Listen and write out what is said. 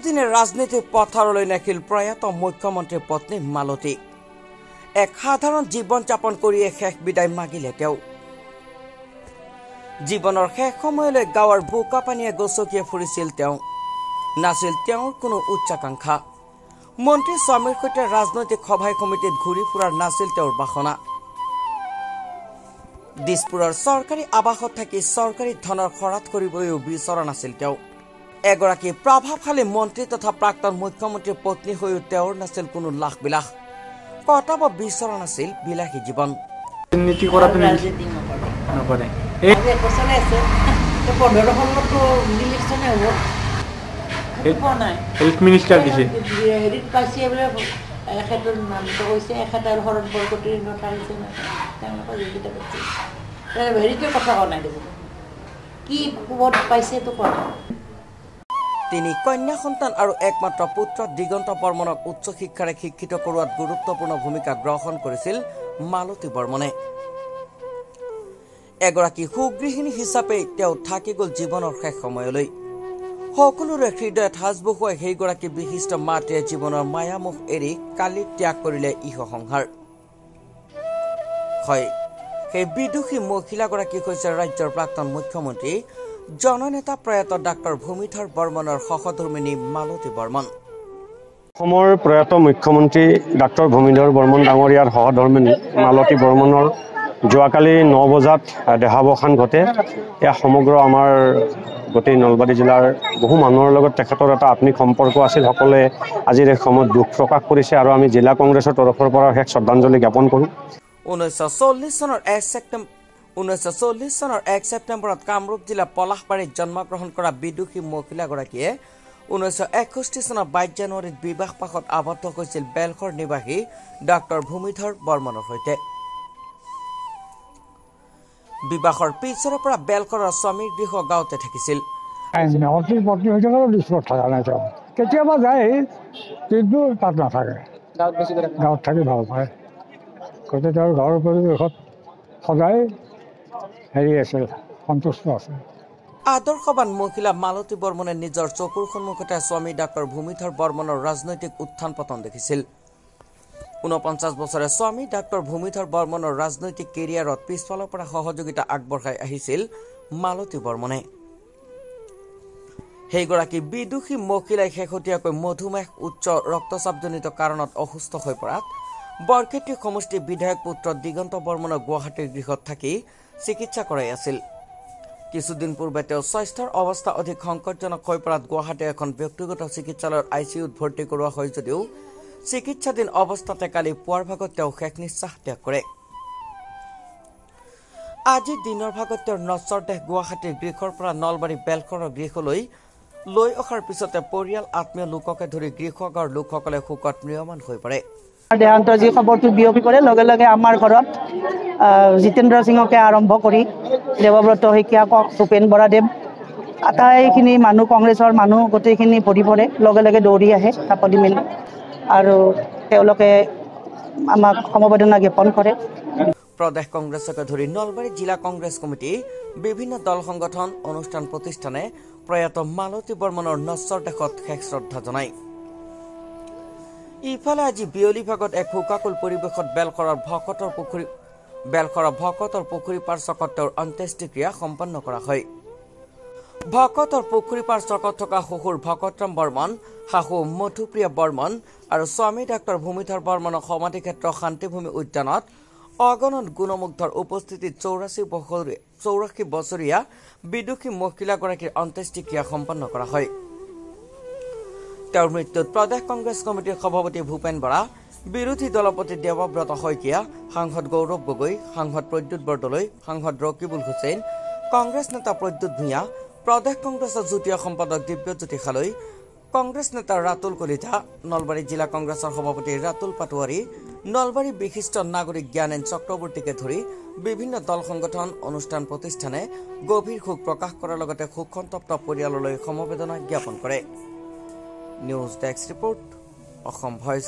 দীৰ্ঘদিনে ৰাজনীতিৰ পথাৰলৈ নাছিল প্ৰয়াত মুখ্যমন্ত্ৰীৰ পত্নী মালতী। এক সাধাৰণ জীৱন যাপন কৰিয়ে শেষ বিদায় মাগিলে তেওঁ। জীৱনৰ শেষ সময়লৈ গাঁৱৰ বোকা পানীয়ে গচকিয়ে ফুৰিছিল তেওঁ। নাছিল তেওঁৰ কোনো উচ্চাকাংক্ষা। মন্ত্ৰী স্বামীৰ সৈতে ৰাজনৈতিক সভাই সমিতিত ঘূৰি ফুৰাৰ নাছিল তেওঁৰ বাসনা। দিছপুৰৰ চৰকাৰী আৱাসত থাকি চৰকাৰী ধনৰ খৰচ কৰিবলৈও বিচৰা নাছিল তেওঁ। এগৰাকী প্ৰভাৱশালী মন্ত্ৰী তথা প্ৰাক্তন মুখ্যমন্ত্ৰীৰ পত্নী হৈও তেওঁৰ নাছিল কোনো লাখ বিলাস। কটাব বিচৰা নাছিল বিলাসী জীৱন। হেল্থ মিনিষ্টাৰ দিছে তিনি কন্যা সন্তান আৰু একমাত্ৰ পুত্ৰ দিগন্ত বৰ্মনক উচ্চ শিক্ষাৰে শিক্ষিত কৰোৱাত গুৰুত্বপূৰ্ণ ভূমিকা গ্ৰহণ কৰিছিল মালতী বৰ্মনে। এগৰাকী সুগৃহিণী হিচাপে তেওঁ থাকি গ'ল জীৱনৰ শেষ সময়লৈ। সকলোৰে হৃদয়ত সাজ বহুৱাই সেইগৰাকী বিশিষ্ট মাতৃয়ে জীৱনৰ মায়ামোহ এৰি কালি ত্যাগ কৰিলে ইহ সংসাৰ। হয়, সেই বিদুষী মহিলাগৰাকী হৈছে ৰাজ্যৰ প্ৰাক্তন মুখ্যমন্ত্ৰী জননেতা প্ৰয়াত ডাক্তৰ ভূমিধৰ বৰ্মনৰ সহধৰ্মিনী মালতী বৰ্মন। অসমৰ প্ৰয়াত মুখ্যমন্ত্ৰী ডাক্তৰ ভূমিধৰ বৰ্মন ডাঙৰীয়াৰ সহধৰ্মিনী মালতী বৰ্মনৰ যোৱাকালি 9 বজাত দেহাৱসান ঘটে। এয়া সমগ্ৰ আমাৰ গোটেই নলবাৰী জিলাৰ বহু মানুহৰ লগত তেখেতৰ এটা আত্মিক সম্পৰ্ক আছিল। সকলোৱে আজিৰ এই সময়ত দুখ প্ৰকাশ কৰিছে আৰু আমি জিলা কংগ্ৰেছৰ তৰফৰ পৰা শেষ শ্ৰদ্ধাঞ্জলি জ্ঞাপন কৰোঁ। 1940 চনৰ 1 ছেপ্টেম্বৰত কামৰূপ জিলা পলাশবাৰীত জন্মগ্ৰহণ কৰা বিদুষী মহিলাগৰাকীয়ে 1961 চনৰ 22 জানুৱাৰীত বিবাহপাশত আবদ্ধ হৈছিল বেলখৰ নিবাসী ডাক্তৰ ভূমিধৰ বৰ্মনৰ সৈতে। বিবাহৰ পিছৰে পৰা বেলখৰৰ স্বামীৰ গৃহ গাঁৱতে থাকিছিল। কেতিয়াবা যায়, কিন্তু তাত নাথাকে, গাঁৱত থাকি ভাল পায়। গতিকে তেওঁৰ গাঁৱৰ পৰিৱেশত সদায় আছিল, সন্তুষ্ট আছে। আদৰ্শৱান মহিলা মালতী বৰ্মনে নিজৰ চকুৰ সন্মুখতে স্বামী ডাক্তৰ ভূমিধৰ বৰ্মনৰ ৰাজনৈতিক উত্থান পতন দেখিছিল। 49 বছৰে স্বামী ডাক্তৰ ভূমিধৰ বৰ্মনৰ ৰাজনৈতিক কেৰিয়াৰত পিছফালৰ পৰা সহযোগিতা আগবঢ়াই আহিছিল মালতী বৰ্মনে। সেইগৰাকী বিদুষী মহিলাই শেহতীয়াকৈ মধুমেহ উচ্চ ৰক্তচাপজনিত কাৰণত অসুস্থ হৈ পৰাত বৰক্ষেত্ৰী সমষ্টিৰ বিধায়ক পুত্ৰ দিগন্ত বৰ্মনৰ গুৱাহাটীৰ গৃহত থাকি চিকিৎসা কৰাই আছিল। কিছুদিন পূৰ্বে তেওঁ স্বাস্থ্যৰ অৱস্থা অধিক সংকটজনক হৈ পৰাত গুৱাহাটীৰ এখন ব্যক্তিগত চিকিৎসালয়ৰ ICUত ভৰ্তি কৰোৱা হয় যদিও চিকিৎসাধীন অৱস্থাতে কালি পুৱাৰ ভাগত তেওঁ শেষ নিশ্বাস ত্যাগ কৰে। আজি দিনৰ ভাগত তেওঁৰ নশ্বৰ দেহ গুৱাহাটীৰ গৃহৰ পৰা নলবাৰী বেলখৰৰ গৃহলৈ লৈ অহাৰ পিছতে পৰিয়াল আত্মীয় লোককে ধৰি গৃহগাঁৱৰ লোকসকলে শোকত ম্ৰিয়মান হৈ পৰে। দেহান্তৰ যি খবৰটো বিয়পি পৰে লগে লগে আমাৰ ঘৰত জিতেন্দ্ৰ সিঙকে আৰম্ভ কৰি দেৱব্ৰত শইকীয়া, ভূপেন বৰাদেৱ আটাইখিনি মানুহ, কংগ্ৰেছৰ মানুহ গোটেইখিনি ভৰি পৰে, লগে লগে দৌৰি আহে কাকতি মেলি আৰু তেওঁলোকে আমাক সমবেদনা জ্ঞাপন কৰে। প্ৰদেশ কংগ্ৰেছকে ধৰি নলবাৰী জিলা কংগ্ৰেছ কমিটি, বিভিন্ন দল সংগঠন, অনুষ্ঠান প্ৰতিষ্ঠানে প্ৰয়াত মালতী বৰ্মনৰ নশ্বৰ দেহত শেষ শ্ৰদ্ধা জনায়। ইফালে আজি বিয়লি ভাগত এক শোকাকুল পৰিৱেশত বেলখৰৰ ভকতৰ পুখুৰী পাৰ চকত তেওঁৰ অন্ত্যেষ্টিক্ৰিয়া সম্পন্ন কৰা হয়। ভকতৰ পুখুৰী পাৰ চকত থকা শহুৰ ভকতৰাম বৰ্মন, শাহু মধুপ্ৰিয়া বৰ্মন আৰু স্বামী ডাক্তৰ ভূমিধৰ বৰ্মনৰ সমাধিক্ষেত্ৰ শান্তিভূমি উদ্যানত অগণন গুণমুগ্ধৰ উপস্থিতিত 84 বছৰীয়া বিদুষী মহিলাগৰাকীৰ অন্ত্যেষ্টিক্ৰিয়া সম্পন্ন কৰা হয়। তেওঁৰ মৃত্যুত প্ৰদেশ কংগ্ৰেছ কমিটিৰ সভাপতি ভূপেন বৰা, বিৰোধী দলপতি দেৱব্ৰত শইকীয়া, সাংসদ গৌৰৱ গগৈ, সাংসদ প্ৰদ্যুৎ বৰদলৈ, সাংসদ ৰকিবুল হুছেইন, কংগ্ৰেছ নেতা প্ৰদ্যুৎ ভূঞা, প্ৰদেশ কংগ্ৰেছৰ যুটীয়া সম্পাদক দিব্যজ্যোতি খালৈ, কংগ্ৰেছ নেতা ৰাতুল কলিতা, নলবাৰী জিলা কংগ্ৰেছৰ সভাপতি ৰাতুল পাটোৱাৰী, নলবাৰী বিশিষ্ট নাগৰিক জ্ঞানেন চক্ৰৱৰ্তীকে ধৰি বিভিন্ন দল সংগঠন, অনুষ্ঠান প্ৰতিষ্ঠানে গভীৰ শোক প্ৰকাশ কৰাৰ লগতে শোকসন্তপ্ত পৰিয়াললৈ সমবেদনা জ্ঞাপন কৰে। News desk report, Assam voice.